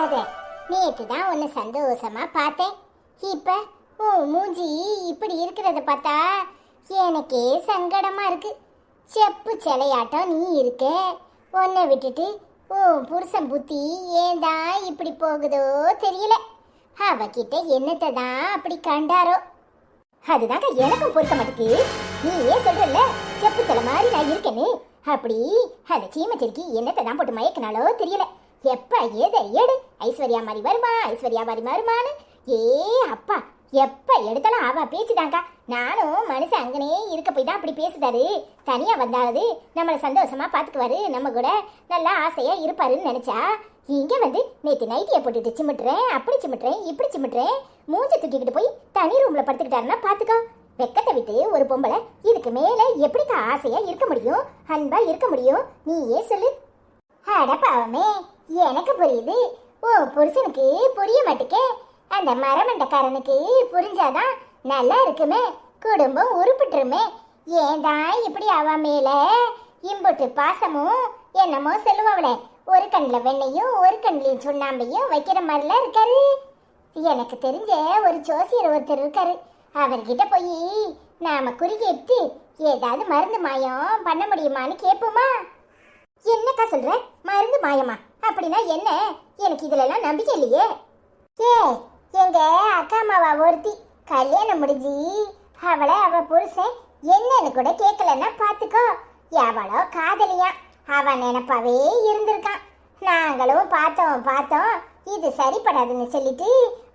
கவலைப்படாத. நேத்து தான் உன்னை சந்தோஷமா பார்த்தேன். இப்ப உன் மூஞ்சி இப்படி இருக்கிறத பார்த்தா எனக்கே சங்கடமா இருக்கு. செப்பு சிலையாட்டம் நீ இருக்க. உன்னை விட்டுட்டு உன் புருஷன் புத்தி ஏன்தான் இப்படி போகுதோ தெரியல. அவகிட்ட என்னத்தை தான் அப்படி கண்டாரோ. அதுதாங்க எனக்கும் பொறுக்க மாட்டேங்குது. நீ ஏன் சொல்றல செப்பு சிலை மாதிரி நான் இருக்கேன்னு. அப்படி அந்த சீமச்செடிக்கு என்னத்தை தான் போட்டு மயக்கினாலோ தெரியல. எப்ப ஏடு ஐஸ்வர்யா மாதிரி வருமா, ஐஸ்வர்யா மாதிரி வருமானு. ஏ அப்பா, எப்ப எடுத்தாலும் அவ பேச்சுதாங்க. நானும் மனுஷன் அங்கனே இருக்க போய் தான் அப்படி பேசுதாரு. தனியா வந்தாவது நம்மளை சந்தோஷமா பாத்துக்குவாரு, நம்ம கூட நல்லா ஆசையா இருப்பாருன்னு நினைச்சா இங்க வந்து நேற்று நைட்டியை போட்டுட்டு சிமிட்டுறேன், அப்படி சிமிட்டுறேன், இப்படி சிமிட்டுறேன், மூஞ்ச தூக்கிக்கிட்டு போய் தனி ரூம்ல படுத்துக்கிட்டாருன்னா பாத்துக்கோ. வெக்கத்தை விட்டு ஒரு பொம்பளை இதுக்கு மேல எப்படிக்கா ஆசையா இருக்க முடியும், அன்பா இருக்க முடியும்? நீ ஏன் சொல்லு. அட பாவமே, எனக்கு புரியுது. ஓ புருஷனுக்கு புரிய மாட்டேக்கே. அந்த மரமண்டக்காரனுக்கு புரிஞ்சாதான் நல்லா இருக்குமே, குடும்பம் உருப்பிட்டுருமே. ஏன்தான் இப்படி அவ மேல இம்புட்டு பாசமும் என்னமோ சொல்லுவாங்களே, ஒரு கண்ணில் வெண்ணையும் ஒரு கண்ணிலையும் சுண்ணாம்பையும் வைக்கிற மாதிரிலாம் இருக்காரு. எனக்கு தெரிஞ்ச ஒரு ஜோசியர் ஒருத்தர் இருக்காரு. அவர்கிட்ட போய் நாம குறிக்கிட்டு ஏதாவது மருந்து மாயம் பண்ண முடியுமான்னு கேட்போமா? என்னக்கா சொல்ற? மருந்து மாயமா? அப்படின்னா என்ன? எனக்கு இதுலலாம் நம்பிக்கை இல்லையே. ஏ எங்க அக்கா அம்மாவா ஒருத்தி கல்யாணம் முடிஞ்சு அவளை அவ புருஷன் என்னன்னு கூட கேட்கலன்னா பாத்துக்கோ. எவளோ காதலியா அவ நினைப்பாவே இருந்திருக்கான். நாங்களும் பார்த்தோம் இது சரிப்படாதுன்னு சொல்லிட்டு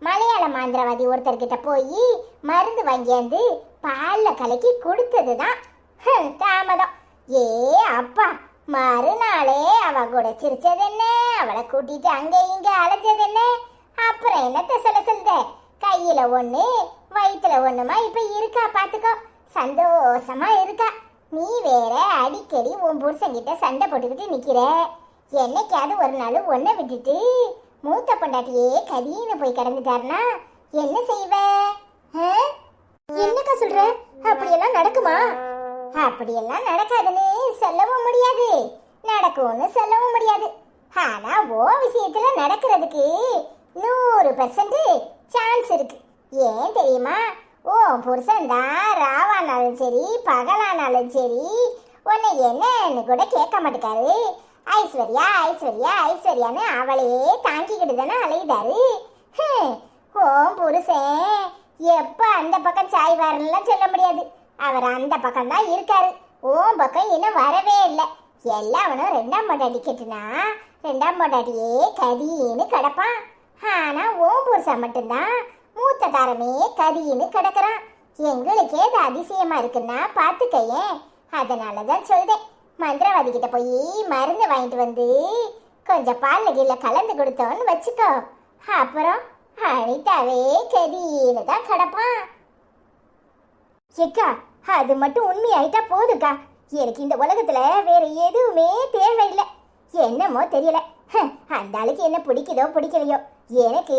மலையாள மாந்திரவாதி ஒருத்தர்கிட்ட போய் மருந்து வாங்கியாந்து பால்ல கலக்கி கொடுத்ததுதான் தாமதம். ஏ அப்பா, மறுநாளே அவ கூட சிரிச்சது என்ன, அவளை கூட்டிட்டு அங்க இங்க அலைஞ்சது என்ன? அப்புறம் என்னத்த சொல்லுத? கையில ஒண்ணு வயிற்றுல ஒண்ணுமா இப்ப இருக்கா பாத்துக்கோ. சந்தோஷமா இருக்கா. நீ வேற அடிக்கடி உன் புருஷன்கிட்ட சண்டை போட்டுக்கிட்டு நிக்கிற. என்னைக்காவது ஒரு நாள் ஒன்ன விட்டுட்டு மூத்த பொண்டாட்டியே கதின்னு போய் கிடந்துட்டாருன்னா என்ன செய்வ? என்னக்கா சொல்ற? அப்படியெல்லாம் நடக்குமா? அப்படியெல்லாம் நடக்காதுன்னு சொல்லவும் முடியாது, நடக்கும்னு சொல்லவும் முடியாது. ஆனா ஓ விஷயத்துல நடக்கிறதுக்கு 100% சான்ஸ் இருக்கு. ஏன் தெரியுமா? ஓ புருஷன் தான் ராவானாலும் சரி பகலானாலும் சரி உன்னை என்னன்னு கூட கேட்க மாட்டேக்காரு. ஐஸ்வர்யா ஐஸ்வர்யா ஐஸ்வர்யான்னு அவளையே தாங்கிக்கிட்டு தானே அலையுதாரு. ஓம் புருஷன் எப்ப அந்த பக்கம் சாய்வாருலாம் சொல்ல முடியாது. அவர் அந்த பக்கம் தான் இருக்காரு. ஓம் பக்கம் இன்னும் வரவே இல்லை. எல்லாவனும் 2ஆம் பொண்டாட்டி கெட்டுனா 2ஆம் பொண்டாட்டியே கதின்னு கிடப்பான். ஆனா ஓம் புருஷன் மட்டும்தான் மூத்த தாரமே கதின்னு கிடக்குறான். எங்களுக்கே அது அதிசயமா இருக்குன்னா பாத்துக்கையேன். அதனாலதான் சொல்றேன், மந்திரவாதி கிட்ட போய் மருந்து வாங்கிட்டு வந்து கொஞ்சம் பால்ல கீழ கலந்து கொடுத்தோன்னு வச்சுக்கோ. அப்புறம் அனிதாவே கதின்னு தான் கிடப்பான். ஏக்கா, அது மட்டும் உண்மையாயிட்டா போதுக்கா. எனக்கு இந்த உலகத்துல வேற எதுவுமே தேவையில்லை. என்னமோ தெரியல, அந்த ஆளுக்கு என்ன பிடிக்குதோ பிடிக்கலையோ, எனக்கு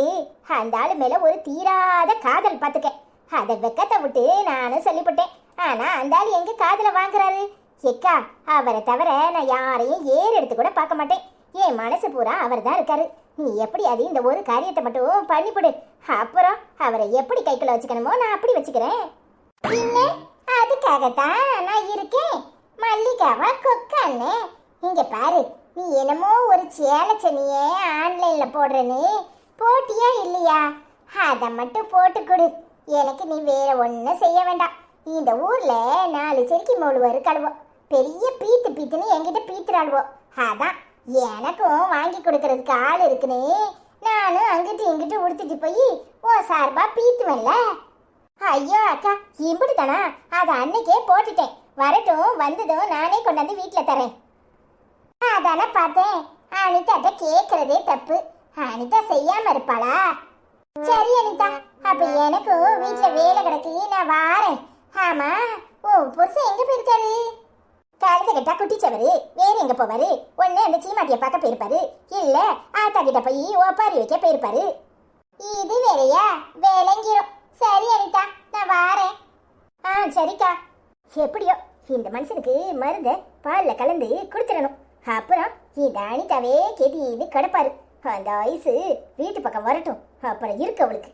அந்த ஆளு மேல ஒரு தீராத காதல் பார்த்துக்க. அதை வெக்கத்தை விட்டு நானும் சொல்லிவிட்டேன். ஆனா அந்த ஆளு எங்க காதல வாங்குறாரு? ஏக்கா, அவரை தவிர நான் யாரையும் எடுத்து கூட பார்க்க மாட்டேன். என் மனசு பூரா அவர் தான் இருக்காரு. நீ எப்படி அது இந்த ஒரு காரியத்தை மட்டும் பண்ணிவிடு. அப்புறம் அவரை எப்படி கைக்குள்ள வச்சுக்கணுமோ நான் அப்படி வச்சுக்கிறேன். பின்ன அதுக்காகத்தான் நான் இருக்கேன். மல்லிகாவா கொக்கான்னு இங்க பாரு. நீ என்னமோ ஒரு சேலை சென்னியே ஆன்லைன்ல போடுறேன்னு போட்டியா இல்லையா? அதை மட்டும் போட்டு கொடு. எனக்கு நீ வேற ஒன்றும் செய்ய வேண்டாம். இந்த ஊர்ல 4 செருக்கி மோளுவாரு கழுவோம். பெரிய பீத்துன்னு என்கிட்ட பீத்துறாளுவோம். அதான் எனக்கும் வாங்கி கொடுக்கறதுக்கு ஆள் இருக்குன்னு நானும் அங்கிட்டு இங்கிட்டு உடுத்துட்டு போய் ஓ சார்பா பீத்துவன்ல. ஐயோ அக்கா, இப்படி தானா? அதை அன்னைக்கே போட்டுட்டேன். வரட்டும், வந்ததும் நானே கொண்டாந்து வீட்டில் தரேன். அதான பார்த்தேன். அனிதாட்ட கேட்கறதே தப்பு. அனிதா செய்யாம இருப்பாளா? சரி அனிதா, அப்ப எனக்கும் வீட்டுல வேலை கிடக்கு, நான் வாரேன். ஆமா, ஓ புருஷன் எங்க போயிருக்காரு? கழுத கிட்டா குட்டிச்சவரு வேற எங்க போவாரு? ஒண்ணு அந்த சீமாட்டிய பார்க்க போயிருப்பாரு, இல்ல ஆத்தா கிட்ட போய் ஒப்பாரி வைக்க போயிருப்பாரு. இது வேறையா? விளங்கிரும். சரி அனிதா, நான் வாரேன். சரிக்கா. எப்படியோ இந்த மனுஷனுக்கு மருந்த பால்ல கலந்து கொடுத்துடணும். அப்புறம் இந்த அனிதாவே கெதின்னு கிடப்பாரு. அந்த ஐஸு வீட்டு பக்கம் வரட்டும், அப்புறம் இருக்கு அவளுக்கு.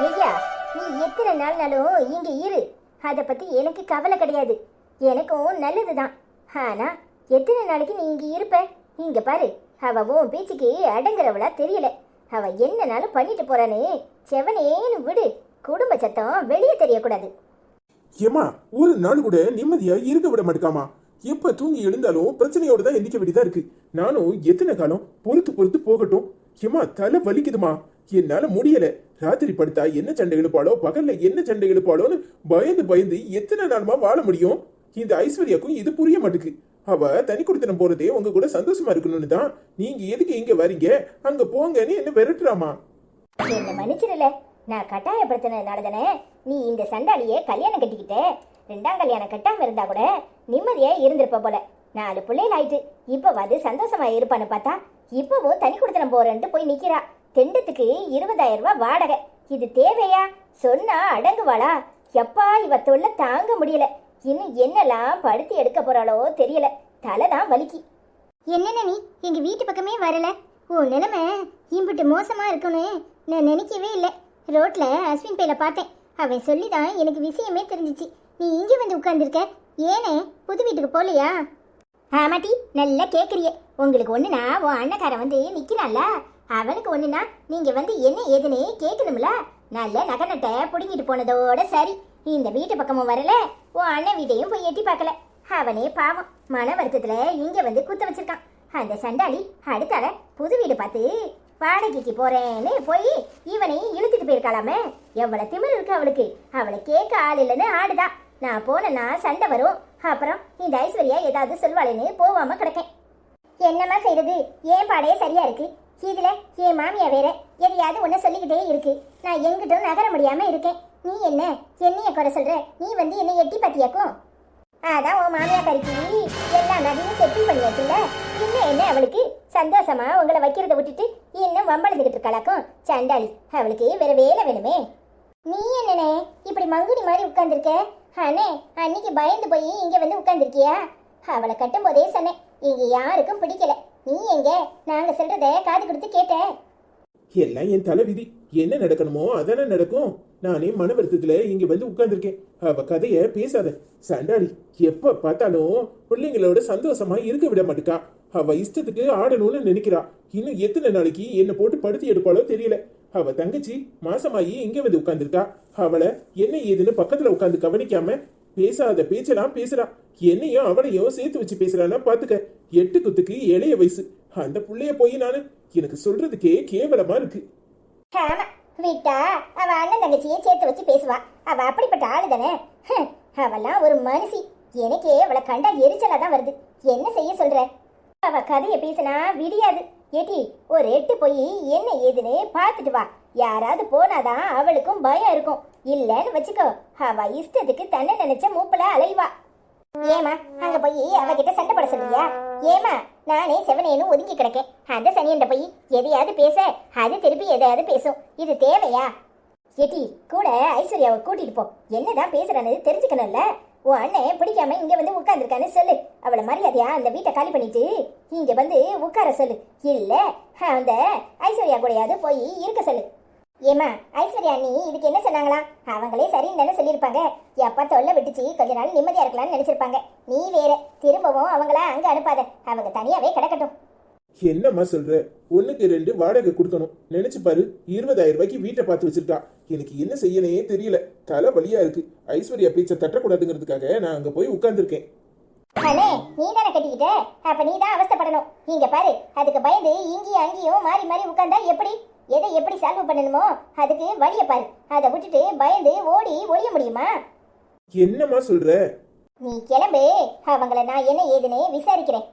ஐயா, நீ எத்தனை நாள்னாலும் இங்க இரு, அதை பத்தி எனக்கு கவலை கிடையாது, எனக்கும் நல்லதுதான். ஆனா எத்தனை நாளைக்கு நீ இங்க இருப்ப? இங்க பாரு, அவ உன் பேச்சுக்கு அடங்குறவளா தெரியல. அவ என்னனாலும் பண்ணிட்டு போறானே, செவனேன்னு விடு, குடும்ப சத்தம் வெளியே தெரியக்கூடாது. ஏமா, ஒரு நாள் கூட நிம்மதியா இருக்க விட மாட்டேக்காமா. எப்ப தூங்கி எழுந்தாலும் பிரச்சனையோட தான் எந்திக்க வேண்டியதா இருக்கு. நானும் எத்தனை காலம் பொறுத்து பொறுத்து போகட்டும். ஏமா, தலை வலிக்குதுமா, என்னால முடியல. ராத்திரி படுத்தா என்ன சண்டை இழுப்பாளோ, பகல்ல என்ன சண்டை இழுப்பாளோன்னு பயந்து பயந்து எத்தனை நாளுமா வாழ முடியும்? இந்த ஐஸ்வர்யாக்கும் இது புரிய மாட்டுக்கு. அவ தனி கொடுத்தனம் போறதே உங்க கூட சந்தோஷமா இருக்கணும்னு தான். நீங்க எதுக்கு இங்க வரீங்க, அங்க போங்கன்னு என்ன விரட்டுறாமா? என்ன மன்னிச்சிடல, நான் கட்டாயப்படுத்தினதுனால தானே நீ இந்த சண்டாளியே கல்யாணம் கட்டிக்கிட்ட. 2ஆம் கல்யாணம் கட்டாம இருந்தா கூட நிம்மதியா இருந்திருப்ப போல. 4 பிள்ளைகள் ஆயிட்டு, இப்பவாது சந்தோஷமா இருப்பான்னு பார்த்தா இப்பவும் தனி கொடுத்தனம் போறேன்ட்டு போய் நிக்கிறா. தெண்டத்துக்கு 20,000 ரூபாய் வாடகை. இது தேவையா? சொன்னா அடங்குவாளா? எப்பா, இவ தொல்லை தாங்க முடியல. இன்னும் என்னெல்லாம் படுத்தி எடுக்க போறாளோ தெரியல, தலைதான் வலிக்கு. என்னென்ன நீ எங்க வீட்டு பக்கமே வரல? உன் நிலைமை இம்பிட்டு மோசமா இருக்குன்னு நான் நினைக்கவே இல்லை. ரோட்ல அஸ்வின் பேல பார்த்தேன், அவன் சொல்லிதான் எனக்கு விஷயமே தெரிஞ்சிச்சு. நீ இங்க வந்து உட்கார்ந்துருக்க, ஏனே புது வீட்டுக்கு போலையா? ஆமாட்டி, நல்லா கேட்குறியே. உங்களுக்கு ஒண்ணுனா உன் அண்ணக்காரன் வந்து நிக்கிறான்ல, அவனுக்கு ஒண்ணுனா நீங்க வந்து என்ன ஏதுன்னு கேட்கணும்ல. நல்ல நகநட்டை புடுங்கிட்டு போனதோட சரி, இந்த வீட்டு பக்கமும் வரல, உன் அண்ணன் வீட்டையும் போய் எட்டி பார்க்கல. அவனே பாவம் மன வருத்தத்துல இங்க வந்து குத்த வச்சிருக்கான். அந்த சண்டாளி அடுத்தால புது வீடு பார்த்து வாடகைக்கு போறேன்னு போய் இவனை இழுத்துட்டு போயிருக்காளாமே. எவ்வளவு திமிரு இருக்கு அவளுக்கு. அவளை கேட்க ஆள் இல்லைன்னு ஆடுதா. நான் போனேன்னா சண்டை வரும், அப்புறம் இந்த ஐஸ்வர்யா ஏதாவது சொல்வாளேன்னு போவாம கிடக்கேன். என்னமா செய்யறது, ஏன் பாடையே சரியா இருக்கு. இதுல என் மாமியா வேற எதையாவது ஒன்ன சொல்லிக்கிட்டே இருக்கு. நான் எங்கிட்டும் நகர முடியாம இருக்கேன். நீ என்ன என்னைய குறை சொல்ற? நீ வந்து என்னை எட்டி பத்தியாக்கும். அதான் உன் மாமியா கறிக்கு எல்லா நகையும் செட்டில் பண்ணியாச்சுல்ல. இன்னும் என்ன அவளுக்கு சந்தோஷமா உங்களை வைக்கிறத விட்டுட்டு இன்னும் வம்பளந்துகிட்டு இருக்காளாக்கும் சண்டாளி. அவளுக்கு வேற வேலை வேணுமே. நீ என்னனே இப்படி மங்குடி மாதிரி உட்கார்ந்துருக்க? அண்ணே, அன்னைக்கு பயந்து போய் இங்க வந்து உட்கார்ந்துருக்கியா? அவளை கட்டும் போதே சொன்னேன், இங்க யாருக்கும் பிடிக்கல. நீ எங்க நாங்க சொல்றத காது கொடுத்து கேட்ட? எல்லாம் என் தலை விதி. என்ன நடக்கணுமோ அதானே நடக்கும். நானே மன வருத்தத்துல இங்க வந்து உட்கார்ந்துருக்கேன். அவ கதைய பேசாத. சண்டாளி எப்ப பார்த்தாலும் பிள்ளைங்களோட சந்தோஷமா இருக்க விட மாட்டுக்கா. அவ இஷ்டத்துக்கு ஆடணும்னு நினைக்கிறா. இன்னும் எத்தனை நாளைக்கு என்ன போட்டு படுத்தி எடுப்பாளோ தெரியல. அவ தங்கச்சி மாசமாயி இங்க வந்து உட்கார்ந்துருக்கா. அவளை என்ன ஏதுன்னு பக்கத்துல உட்கார்ந்து கவனிக்காம பேசாத பேச்செல்லாம் பேசுறா. என்னையும் அவளையும் சேர்த்து வச்சு பேசுறான்னா பாத்துக்க. 8 குத்துக்கு இளைய வயசு அந்த புள்ளைய போய் நானு எனக்கு சொல்றதுக்கே கேவலமா இருக்கு. ஆமா, விட்டா அவ அண்ணன் தங்கச்சியே சேர்த்து வச்சு பேசுவா. அவ அப்படிப்பட்ட ஆளு தானே. அவெல்லாம் ஒரு மனுஷி. எனக்கே அவளை கண்டா எரிச்சலா தான் வருது. என்ன செய்ய சொல்ற? அவ கதைய பேசினா விடியாது. ஏட்டி, ஒரு எட்டு போய் என்ன ஏதுன்னு பார்த்துட்டு வா. யாராவது போனாதான் அவளுக்கும் பயம் இருக்கும். இல்லன்னு வச்சுக்கோ, அவ இஷ்டத்துக்கு தன்னை நினைச்ச மூப்பல அலைவா. ஏமா அங்க போய் அவகிட்ட சண்டை போட சொல்றியா? ஏமா, நானே செவனேன்னு ஒதுங்கி கிடக்கேன். அந்த சனியண்ட போய் எதையாவது பேச, அது திருப்பி எதையாவது பேசும். இது தேவையா? ஏட்டி, கூட ஐஸ்வர்யாவை கூட்டிட்டு போ. என்னதான் பேசுறானது தெரிஞ்சுக்கணும்ல. உன் அண்ணன் பிடிக்காம இங்க வந்து உட்கார்ந்துருக்கான்னு சொல்லு. அவளை மரியாதையா அந்த வீட்டை காலி பண்ணிட்டு இங்க வந்து உட்கார சொல்லு. இல்ல அந்த ஐஸ்வர்யா கூடயாவது போய் இருக்க சொல்லு. ஏமா, ஐஸ்வர்யா நீ இதுக்கு என்ன சொன்னாங்களா? அவங்களே சரின்னு தானே சொல்லியிருப்பாங்க. எப்பா தொல்லை விட்டுச்சு கொஞ்ச நாள் நிம்மதியா இருக்கலாம்னு நினைச்சிருப்பாங்க. நீ வேற திரும்பவும் அவங்கள அங்க அனுப்பாத. அவங்க தனியாவே கிடக்கட்டும். என்னம்மா சொல்ற? 1க்கு 2 வாடகை கொடுக்கணும். நினைச்சு பாரு, 20,000 ரூபாய்க்கு வீட்டை பார்த்து வச்சிருக்கா. எனக்கு என்ன செய்யனே தெரியல. தலை வலியா இருக்கு. ஐஸ்வர்யா பேச்ச தட்டக்கூடாதுங்கிறதுக்காக நான் அங்க போய் உட்கார்ந்துருக்கேன். அண்ணே, நீ தானே கட்டிக்கிட்ட, அப்ப நீ தான் அவஸ்தைப்படணும். இங்க பாரு, அதுக்கு பயந்து இங்கேயும் அங்கேயும் மாறி மாறி உட்கார்ந்தா எப்படி? எதை எப்படி சால்வ் பண்ணணுமோ அதுக்கு வழிய பாரு. அதை விட்டுட்டு பயந்து ஓடி ஒளிய முடியுமா? என்னம்மா சொல்ற? நீ கிளம்பு. அவங்கள நான் என்ன ஏதுன்னு விசாரிக்கிறேன்.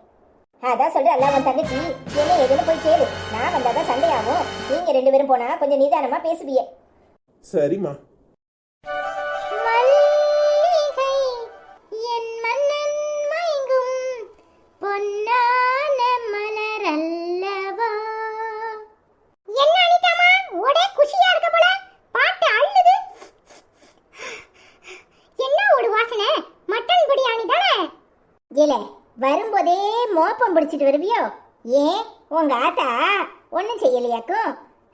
அதான் சொல்ற அல்ல, உன் தங்கச்சி என்ன ஏதுன்னு போய் கேளு. நான் வந்தாதான் சண்டையாகும். நீங்க 2 பேரும் போனா கொஞ்சம் நிதானமா பேசுவியே. சரிம்மா. வரும்போதே மோப்பம் பிடிச்சிட்டு வருவியோ? ஏன் உங்க ஆத்தா ஒன்றும் செய்யலையாக்கும்?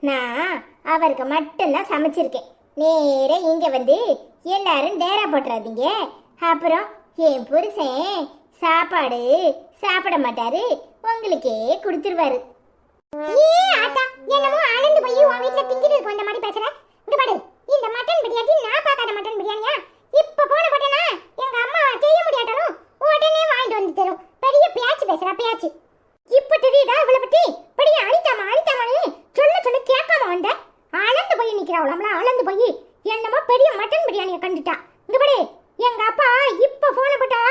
நான் அவருக்கு மட்டும்தான் சமைச்சிருக்கேன். நேரே இங்க வந்து எல்லாரும் டேரா போட்டுறாதீங்க. அப்புறம் என் புருஷன் சாப்பாடு சாப்பிட மாட்டாரு, உங்களுக்கே கொடுத்துருவாரு. ஆத்தா என்னமோ ஆனந்து போய் உன் வீட்டுல திங்கிறதுக்கு வந்த மாதிரி பேசுற. இங்க பாரு, இந்த மட்டன் பிரியாணி நான் பார்க்காத மட்டன் பிரியாணியா? இப்ப போன பட்டனா எங்க அம்மா செய்ய முடியாட்டாலும் உடனே வாங்கிட்டு வந்து தரும். பெரிய பேச்சு பேசுறா பேச்சு. இப்ப தெரியுதா இவளை பத்தி? பெரிய அழித்தாமான்னு சொல்ல சொல்ல கேட்காம வந்த. அளந்து போய் நிக்கிறாவளாம்ல, அளந்து போய் என்னமோ பெரிய மட்டன் பிரியாணியை கண்டுட்டா. இங்க பாரு, எங்க அப்பா இப்ப போன பட்டா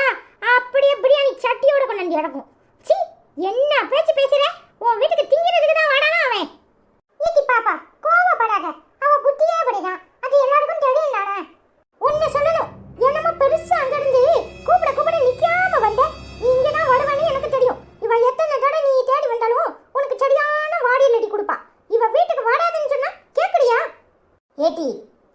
அப்படியே பிரியாணி சட்டியோட கொண்டு வந்து கிடக்கும். சி, என்ன பேச்சு பேசுற? உன் வீட்டுக்கு திங்கிறதுக்கு தான் வாடானா அவன். ஏத்தி பாப்பா கோவப்படாத, அவ புத்தியே அப்படிதான். அது எல்லாருக்கும் தெரியும் தானே. ஒன்னு சொல்லணும், என்னமோ பெருசா அங்க இருந்து கூப்பிட நிக்காம வந்த. இங்க தான் வருவானே எனக்கு தெரியும். இவ எத்தனை தடவை நீ தேடி வந்தாலும் உனக்கு சரியான வாடியில் அடி கொடுப்பா. இவ வீட்டுக்கு வாடாதுன்னு சொன்னா கேக்குறியா? ஏட்டி,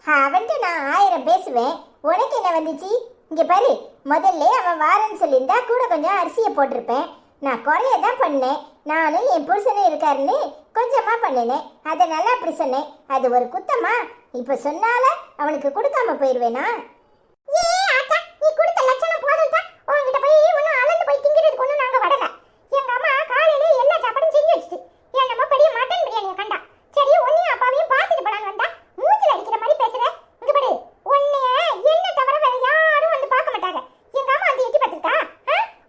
அவன்ட்டு நான் 1000 பேசுவேன், உனக்கு என்ன வந்துச்சு? இங்க பாரு, முதல்ல அவன் வாரன்னு சொல்லியிருந்தா கூட கொஞ்சம் அரிசியை போட்டிருப்பேன். நான் குறைய தான் பண்ணேன். நானும் என் புருஷனும் இருக்காருன்னு கொஞ்சமா பண்ணினேன், அதனால அப்படி சொன்னேன். அது ஒரு குத்தமா? இப்ப சொன்னால அவனுக்கு கொடுக்காம போயிருவேனா? ஏ ஆத்தா, நீ கொடுத்த லட்சணம் போதும். உன்கிட்ட போய் ஒன்னும் அளந்து போய் திங்கிறதுக்கு ஒன்றும் நாங்க வரல. எங்க அம்மா காலையில எல்லா சாப்பாடும் செஞ்சு வச்சுட்டு என்னமோ பெரிய மட்டன் பிரியாணியை கண்டா. சரி, உன்னையும் அப்பாவையும் பார்த்துட்டு போலான்னு வந்தா மூஞ்சில் அடிக்கிற மாதிரி பேசுற. இங்க பாரு, உன்னைய என்ன தவிர வேற யாரும் வந்து பார்க்க மாட்டாங்க. எங்க அம்மா வந்து எட்டி பார்த்துருக்கா?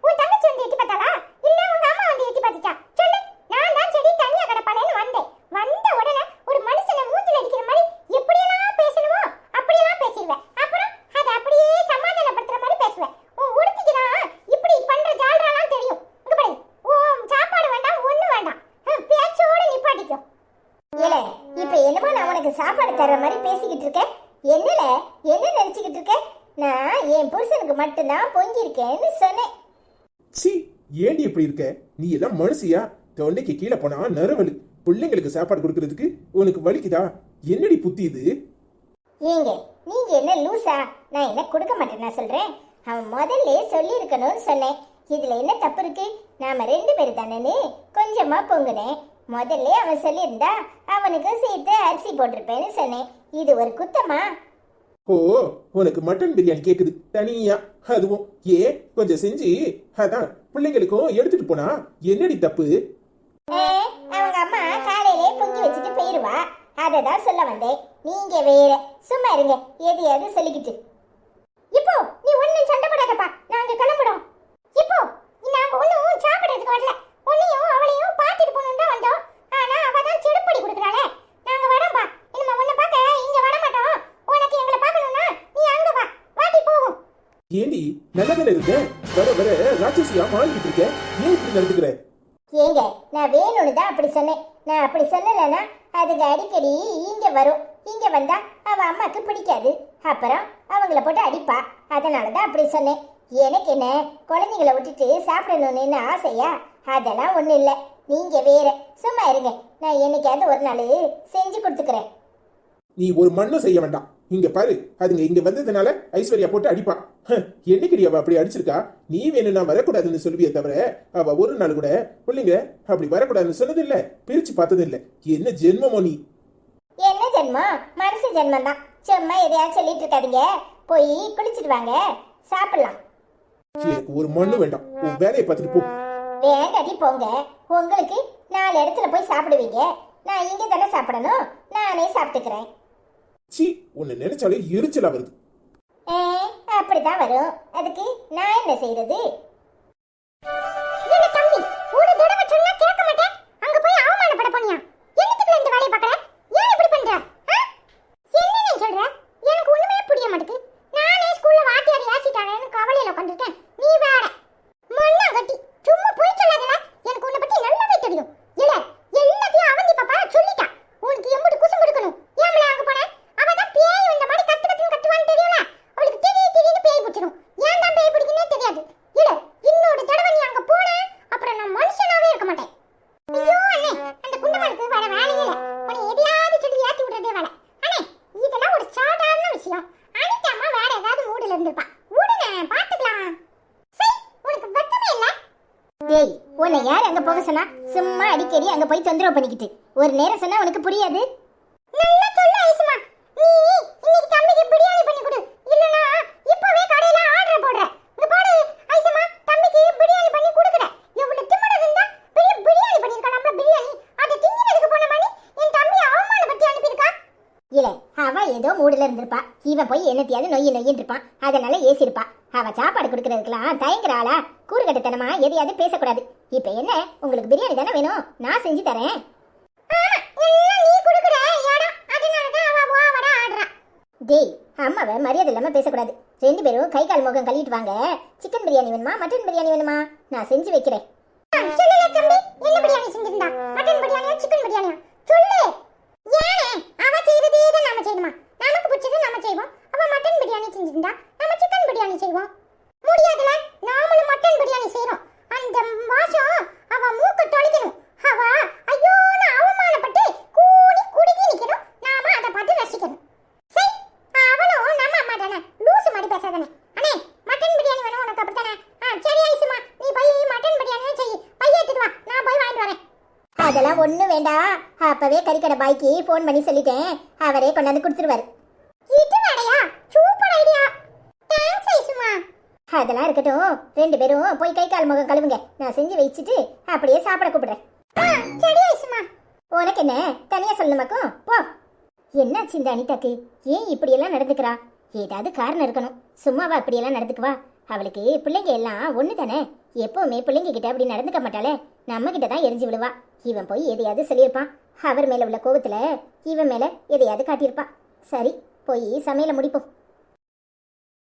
உன் தங்கச்சி வந்து எட்டி பார்த்தாளா? இல்ல உங்க அம்மா வந்து எட்டி பார்த்துச்சா? சொல்லு. நான் தான் செடி தனியா கிடப்பானேன்னு வந்தேன். வந்த உடனே ஒரு மனுஷனை மூஞ்சில் அடிக்கிற மாதிரி எப்படியெல்லாம் பேசணுமோ அப்படியெல்லாம் பேசிடுவேன். அப்புறம் அதை அப்படியே சமாதானப்படுத்துற மாதிரி பேசுவேன். உன் உடுத்திக்குதான் இப்படி பண்ற ஜால்ராலாம் தெரியும். இங்க பாரு, உன் சாப்பாடு வேண்டாம், ஒண்ணு வேண்டாம், பேச்சோட நிப்பாட்டிக்கும். ஏல, இப்ப என்னமோ நான் உனக்கு சாப்பாடு தர்ற மாதிரி பேசிக்கிட்டு இருக்கேன். என்னல என்ன நினைச்சுக்கிட்டு இருக்க? நான் என் புருஷனுக்கு மட்டும்தான் பொங்கியிருக்கேன்னு சொன்னேன். சி, ஏண்டி இப்படி இருக்க? நீ எல்லாம் மனுஷியா? தொண்டைக்கு கீழே போனா நரவலு. பிள்ளைங்களுக்கு சாப்பாடு கொடுக்கறதுக்கு உனக்கு வலிக்குதா? என்னடி புத்தி இது? ஏங்க, நீங்க என்ன லூசா? நான் என்ன கொடுக்க மாட்டேன்னா சொல்றேன். அவன் முதல்ல சொல்லி இருக்கணும்னு சொன்னேன். இதுல என்ன தப்பு இருக்கு? நாம 2 பேர் தானேன்னு கொஞ்சமா பொங்குனேன். முதல்ல அவன் சொல்லியிருந்தா அவனுக்கு சேர்த்து அரிசி போட்டிருப்பேன்னு சொன்னேன். இது ஒரு குத்தமா? ஓ, உனக்கு மட்டன் பிரியாணி கேக்குது தனியா? அதுவும் கொஞ்சம் செஞ்சு அதான் பிள்ளைங்களுக்கும் எடுத்துட்டு போனா என்னடி தப்பு? அவங்க அம்மா காலையிலே பொங்கி வச்சுட்டு போயிருவா, அததான் சொல்ல வந்தேன். நீங்க வேற சும்மா இருங்க, எதையாவது சொல்லிக்கிட்டு. இப்போ நீ ஒன்னும் சண்டை போடாதப்பா, நாங்க கிளம்புறோம். இப்போ நாங்க ஒன்னும் சாப்பிடுறதுக்கு வரல, உன்னையும் அவளையும் பார்த்துட்டு போகணும் தான் வந்தோம். ஆனா அவ தான் செடுப்படி கொடுக்குறாளே. நாங்க வரோம்பா, இனிமே உன்னை பார்க்க இங்க வர மாட்டோம். உனக்கு எங்களை பார்க்கணும்னா நீ அங்க வா, வாட்டி போவோம். ஏண்டி நல்லதானே இருக்க? வர வர ராட்சசியா மாறிக்கிட்டு இருக்க. ஏன் இப்படி நடந்துக்கிற? ஏங்க, நான் வேணும்னு தான் அப்படி சொன்னேன். நான் அப்படி சொல்லலைன்னா அதுக்கு அடிக்கடி இங்க வரும். இங்க வந்தா அவ அம்மாக்கு பிடிக்காது, அப்புறம் அவங்கள போட்டு அடிப்பா. அதனாலதான் அப்படி சொன்னேன். எனக்கு என்ன குழந்தைங்களை விட்டுட்டு சாப்பிடணும்னு ஆசையா? அதெல்லாம் ஒண்ணு இல்ல. நீங்க வேற சும்மா இருங்க, நான் என்னைக்காவது ஒரு நாள் செஞ்சு கொடுத்துக்கிறேன். நீ ஒரு மண்ணும் செய்ய வேண்டாம். இங்க பாரு, அதுங்க இங்க வந்ததுனால ஐஸ்வர்யா போட்டு அடிப்பா. என்னைக்கு அவ அப்படி அடிச்சிருக்கா? நீ வேணும்னா வரக்கூடாதுன்னு சொல்லுவியே தவிர அவ ஒரு நாள் கூட பிள்ளைங்க அப்படி வரக்கூடாதுன்னு சொன்னது இல்ல, பிரிச்சு பார்த்தது இல்ல. என்ன ஜென்மமோ நீ? என்ன ஜென்மம்? மனசு ஜென்மம் தான். சும்மா எதையாவது சொல்லிட்டு இருக்காதீங்க. போய் குளிச்சுட்டு வாங்க, சாப்பிடலாம். எனக்கு ஒரு மண்ணு வேண்டாம், உன் வேலையை பார்த்துட்டு போ. வேண்டாடி போங்க, உங்களுக்கு 4 இடத்துல போய் சாப்பிடுவீங்க. நான் இங்க தானே சாப்பிடணும், நானே சாப்பிட்டுக்கிறேன். சி, உன்னை நினைச்சாலே எரிச்சலா வருது. அப்படிதான் வரும். அதுக்கு நான் என்ன செய்யறது? என்ன தம்பி, ஒரு தடவை சொன்னா கேட்க மாட்டேன், அங்க போய் அவமானப்பட போனியா? என்னத்துக்கு இந்த வேலையை பார்க்கற? ஏன் இப்படி பண்ற? என்ன நீ சொல்ற? எனக்கு ஒண்ணுமே புரிய மாட்டேங்குது. நானே ஸ்கூல்ல வாத்தியார் ஏசிட்டானேன்னு கவலையில உட்கார்ந்திருக்கேன். நீ வேற மண்ணா கட்டி சும்மா போய் சொல்லாதடா. எனக்கு உன்னை பத்தி நல்லாவே தெரியும். இல்ல எல்லாத்தையும் அவந்தி பாப்பா சொல்லிட்டா. உனக்கு எம்புட்டு குசும்பு இருக்கணும். ஏம்ல அங்க போன? அவதான் பேய் வந்த மாதிரி கத்துவான்னு தெரியும்ல. அவளுக்கு திடீர்னு பேய் பிடிச்சிடும். ஏன் தான் பேய் பிடிக்குன்னே தெரியாது. இல்ல போக சொன்னா சும்மா அடிக்கடி அங்க போய் தொந்தரவு பண்ணிக்கிட்டு ஒரு நேரம் சொன்னா உனக்கு புரியாது. நல்லா சொல்லு ஐசுமா. நீ இன்னைக்கு தம்பிக்கு பிரியாணி பண்ணி கொடு. இல்லனா இப்பவே கடையில ஆர்டர் போடுறேன். இங்க பாரு ஐசுமா, தம்பிக்கு பிரியாணி பண்ணி கொடுக்குற. எவ்வளவு திமிரு இருந்தா பெரிய பிரியாணி பண்ணிருக்கா. நம்ம பிரியாணி அதை திங்கிறதுக்கு போன மாதிரி என் தம்பி அவமானப்பட்டு அனுப்பியிருக்கா. இல்ல அவ ஏதோ மூடுல இருந்திருப்பா. இவன் போய் என்னத்தையாவது நொய்யின்னு இருப்பான். அதனால ஏசிருப்பா. அவ சாப்பாடு கொடுக்கறதுக்கெல்லாம் தயங்குறாளா? கூறுகட்டத்தனமா எதையாவது பேசக்கூடாது. இப்ப என்ன, உங்களுக்கு பிரியாணி தானே வேணும், நான் செஞ்சு தரேன். டேய், அம்மாவை மரியாதை இல்லாம பேசக்கூடாது. 2 பேரும் கை கால் முகம் கழுவிட்டு வாங்க. சிக்கன் பிரியாணி வேணுமா மட்டன் பிரியாணி வேணுமா? நான் செஞ்சு வைக்கிறேன். சொல்லல தம்பி, என்ன பிரியாணி செஞ்சிருந்தா? மட்டன் பிரியாணியா சிக்கன் பிரியாணியா? சொல்லு. ஏனே அவ செய்யறதே தான் நாம செய்யணுமா? நமக்கு பிடிச்சது நாம செய்வோம். அவ மட்டன் பிரியாணி செஞ்சிருந்தா நாம சிக்கன் பிரியாணி செய்வோம். முடியாதுல, நாமளும் மட்டன் பிரியாணி செய்றோம். அந்த வாசம் அவ மூக்க தொலைக்கணும். அவ ஐயோன்னு அவமானப்பட்டு கூனி குடுங்கி நிக்கணும். நாம அதை பார்த்து ரசிக்கணும். சரி, அவனும் நம்ம அம்மா தானே, லூசு மாதிரி பேசாதானே. அண்ணே, மட்டன் பிரியாணி வேணும் உனக்கு, அப்படித்தானே? சரி ஐசுமா, நீ போய் மட்டன் பிரியாணியே செய். பைய எடுத்துட்டு வா, நான் போய் வாங்கிட்டு வரேன். அதெல்லாம் ஒண்ணும் வேண்டாம். அப்பவே கறிக்கடை பாய்க்கு ஃபோன் பண்ணி சொல்லிட்டேன். அவரே கொண்டாந்து கொடுத்துருவாரு. இது வேடையா? Super idea. தேங்க்ஸ் ஐசுமா. அதெல்லாம் இருக்கட்டும், 2 பேரும் போய் கை கால் முகம் கழுவுங்க. நான் செஞ்சு வச்சுட்டு அப்படியே சாப்பிட கூப்பிடுறேன். சரி ஐசுமா. உனக்கு என்ன தனியா சொல்லணுமாக்கும்? போ. என்னாச்சு இந்த அனிதாக்கு? ஏன் இப்படியெல்லாம் நடந்துக்கிறா? ஏதாவது காரணம் இருக்கணும். சும்மாவா அப்படியெல்லாம் நடந்துக்குவா? அவளுக்கு பிள்ளைங்க எல்லாம் ஒன்று தானே. எப்பவுமே பிள்ளைங்க கிட்ட அப்படி நடந்துக்க மாட்டாளே. நம்ம கிட்ட தான் எரிஞ்சு விழுவா. இவன் போய் எதையாவது சொல்லியிருப்பான். அவர் மேல உள்ள கோபத்துல இவன் மேல எதையாவது காட்டியிருப்பா. சரி, போய் சமையலை முடிப்போம்.